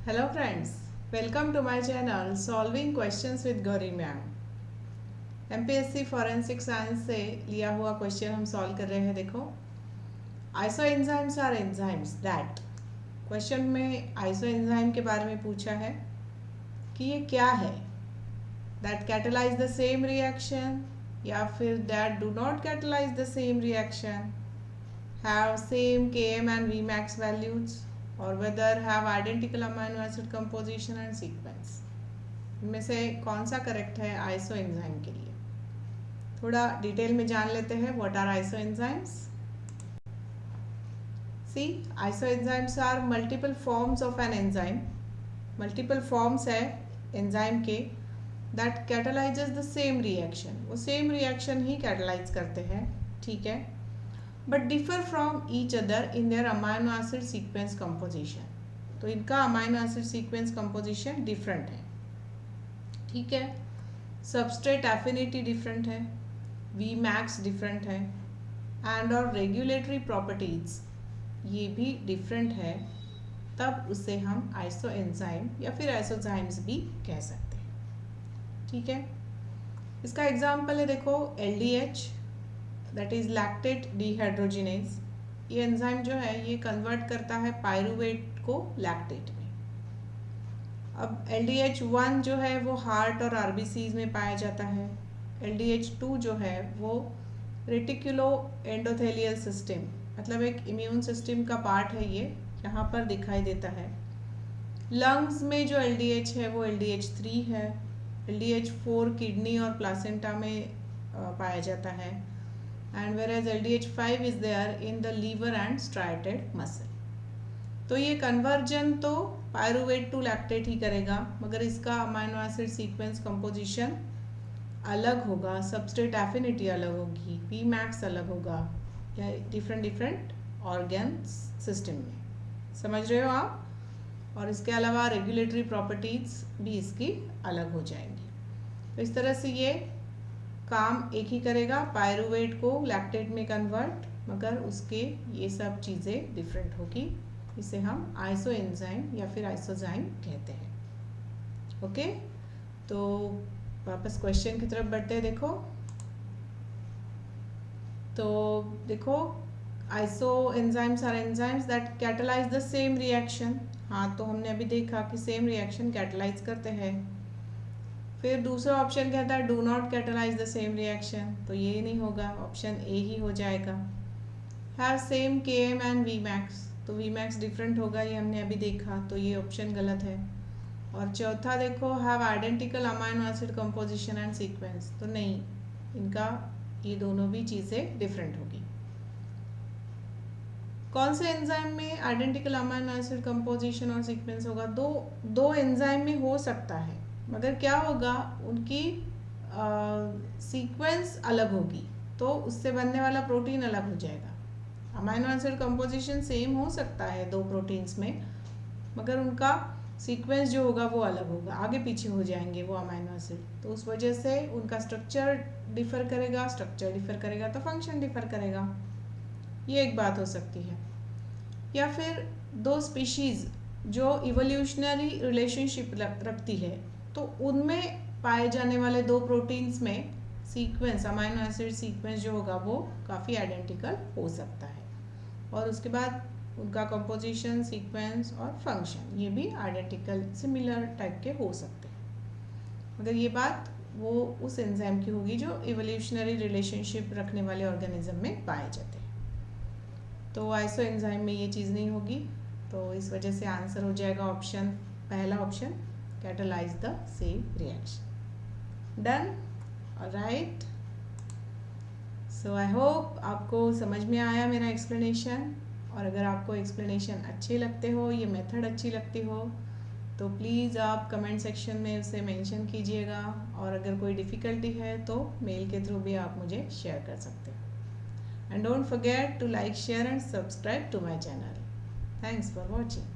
Hello friends, welcome to my channel solving questions with Gauri ma'am. MPSC forensic science से लिया हुआ question हम solve कर रहे हैं। देखो, isoenzymes are enzymes that, question में आइसो एंजाइम के बारे में पूछा है कि ये क्या है। That catalyse the same reaction या फिर that do not catalyse the same reaction, have same Km and Vmax values, or whether have identical amino acid composition and sequence। इनमें से कौन सा करेक्ट है आइसो एंजाइम के लिए। थोड़ा डिटेल में जान लेते हैं what are isoenzymes. See, isoenzymes are multiple forms of an enzyme. Multiple forms है एंजाइम के that catalyses the same reaction. वो सेम रिएक्शन ही कैटलाइज करते हैं, ठीक है, but differ from each other in their amino acid sequence composition. तो इनका amino acid sequence composition different है, ठीक है। सबस्ट्रेट एफिनिटी डिफरेंट है, वी मैक्स डिफरेंट है, एंड और रेगुलेटरी प्रॉपर्टीज ये भी डिफरेंट है। तब उसे हम आइसो एंजाइम या फिर आइसोजाइम्स भी कह सकते हैं, ठीक है। इसका एग्जाम्पल है, देखो, LDH that is lactate dehydrogenase. ये एंजाइम जो है ये कन्वर्ट करता है पायरूवेट को लैक्टेट में। अब LDH1 जो है वो हार्ट और आरबीसीज में पाया जाता है। LDH2 जो है वो रेटिकुलो एंडोथेलियल सिस्टम, मतलब एक इम्यून सिस्टम का पार्ट है, ये यहाँ पर दिखाई देता है। लंग्स में जो LDH है वो LDH3 है। LDH4 किडनी और प्लासेंटा में पाया जाता है। And whereas LDH5 is there in the liver and striated muscle। तो ये कन्वर्जन तो पायरूवेट टू लैक्टेट ही करेगा, मगर इसका अमाइनो एसिड सीक्वेंस कंपोजिशन अलग होगा, सबस्ट्रेट एफिनिटी अलग होगी, पी मैक्स अलग होगा, या डिफरेंट ऑर्गन सिस्टम में। समझ रहे हो आप? और इसके अलावा रेगुलेटरी प्रॉपर्टीज भी इसकी अलग हो जाएंगी। तो इस तरह से ये काम एक ही करेगा, पायरूवेट को लैक्टेट में कन्वर्ट, मगर उसके ये सब चीज़ें डिफरेंट होगी। इसे हम आइसो एंजाइम या फिर आइसोजाइम कहते हैं। ओके, तो वापस क्वेश्चन की तरफ बढ़ते हैं। देखो, isoenzymes are enzymes that catalyse the same reaction. हाँ, तो हमने अभी देखा कि सेम रिएक्शन कैटलाइज करते हैं। फिर दूसरा ऑप्शन कहता है do not catalyse the same reaction, तो ये नहीं होगा, ऑप्शन ए ही हो जाएगा। Have same Km and Vmax, तो Vmax डिफरेंट होगा, ये हमने अभी देखा, तो ये ऑप्शन गलत है। और चौथा देखो, have identical amino acid composition and sequence, तो नहीं, इनका ये दोनों भी चीज़ें डिफरेंट होगी। कौन से एंजाइम में आइडेंटिकल अमाइनो एसिड कंपोजिशन और सीक्वेंस होगा? दो एंजाइम में हो सकता है, मगर क्या होगा, उनकी सीक्वेंस अलग होगी, तो उससे बनने वाला प्रोटीन अलग हो जाएगा। अमाइनो एसिड कंपोजिशन सेम हो सकता है दो प्रोटीन्स में, मगर उनका सीक्वेंस जो होगा वो अलग होगा, आगे पीछे हो जाएंगे वो अमाइनो एसिड, तो उस वजह से उनका स्ट्रक्चर डिफर करेगा तो फंक्शन डिफर करेगा। ये एक बात हो सकती है। या फिर दो स्पीशीज़ जो इवोल्यूशनरी रिलेशनशिप रखती है, तो उनमें पाए जाने वाले दो प्रोटीन्स में सीक्वेंस, अमाइनो एसिड सीक्वेंस जो होगा वो काफ़ी आइडेंटिकल हो सकता है, और उसके बाद उनका कंपोजिशन, सीक्वेंस और फंक्शन ये भी आइडेंटिकल सिमिलर टाइप के हो सकते हैं। मगर ये बात वो उस एंजाइम की होगी जो इवोल्यूशनरी रिलेशनशिप रखने वाले ऑर्गेनिज्म में पाए जाते हैं। तो आइसो एंजाइम में ये चीज़ नहीं होगी, तो इस वजह से आंसर हो जाएगा ऑप्शन, पहला option, catalyse the same reaction. Done, alright. So I hope आपको समझ में आया मेरा एक्सप्लेनेशन, और अगर आपको एक्सप्लेनेशन अच्छे लगते हो, ये मेथड अच्छी लगती हो, तो प्लीज़ आप कमेंट सेक्शन में उसे मेंशन कीजिएगा, और अगर कोई डिफ़िकल्टी है तो मेल के थ्रू भी आप मुझे शेयर कर सकते हो। And don't forget to like, share and subscribe to my channel. Thanks for watching.